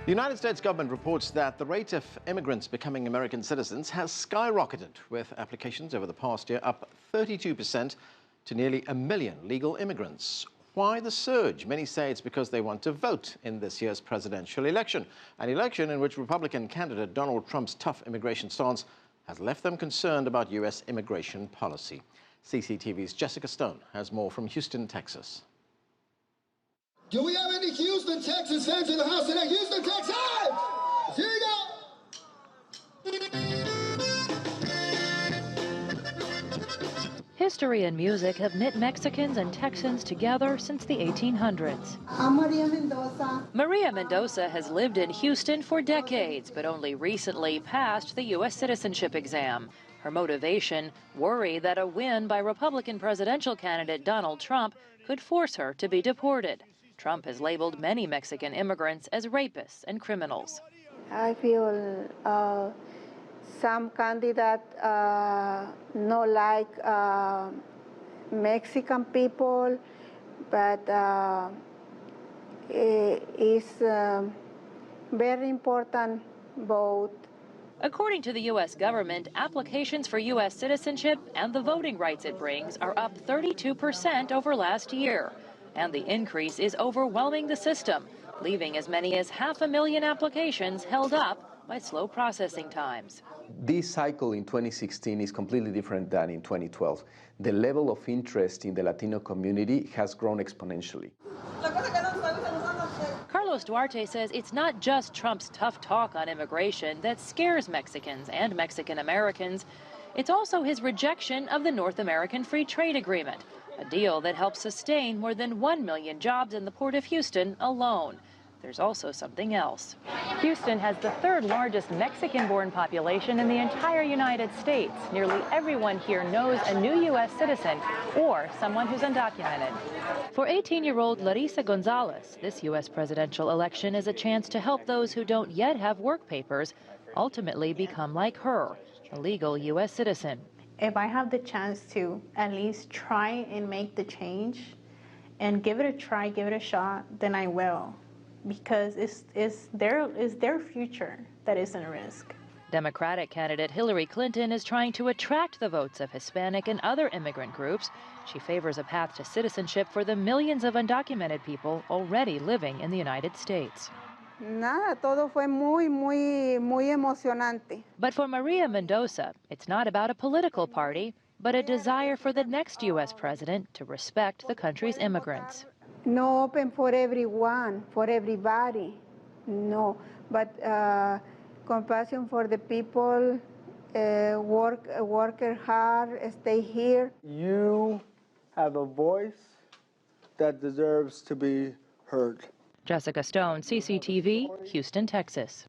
The United States government reports that the rate of immigrants becoming American citizens has skyrocketed, with applications over the past year up 32% to nearly 1 million legal immigrants. Why the surge? Many say it's because they want to vote in this year's presidential election, an election in which Republican candidate Donald Trump's tough immigration stance has left them concerned about U.S. immigration policy. CCTV's Jessica Stone has more from Houston, Texas. Do we have any Houston, Texas fans in the house today? Houston, Texas! Here you go! History and music have knit Mexicans and Texans together since the 1800s. I'm Maria Mendoza. Maria Mendoza has lived in Houston for decades, but only recently passed the U.S. citizenship exam. Her motivation, worry that a win by Republican presidential candidate Donald Trump could force her to be deported. Trump has labeled many Mexican immigrants as rapists and criminals. I feel some candidate not like Mexican people, but it's very important vote. According to the U.S. government, applications for U.S. citizenship and the voting rights it brings are up 32% over last year. And the increase is overwhelming the system, leaving as many as 500,000 applications held up by slow processing times. This cycle in 2016 is completely different than in 2012. The level of interest in the Latino community has grown exponentially. Carlos Duarte says it's not just Trump's tough talk on immigration that scares Mexicans and Mexican Americans. It's also his rejection of the North American Free Trade Agreement, a deal that helps sustain more than 1 million jobs in the Port of Houston alone. There's also something else. Houston has the third largest Mexican-born population in the entire United States. Nearly everyone here knows a new U.S. citizen or someone who's undocumented. For 18-year-old Larissa Gonzalez, this U.S. presidential election is a chance to help those who don't yet have work papers ultimately become like her, a legal U.S. citizen. If I have the chance to at least try and make the change and give it a try, give it a shot, then I will. Because it's their future that is in risk. Democratic candidate Hillary Clinton is trying to attract the votes of Hispanic and other immigrant groups. She favors a path to citizenship for the millions of undocumented people already living in the United States. Nada, todo fue muy emocionante. But for Maria Mendoza, it's not about a political party, but a desire for the next U.S. president to respect the country's immigrants. No open for everyone, for everybody, no. But compassion for the people, work hard, stay here. You have a voice that deserves to be heard. Jessica Stone, CCTV, Houston, Texas.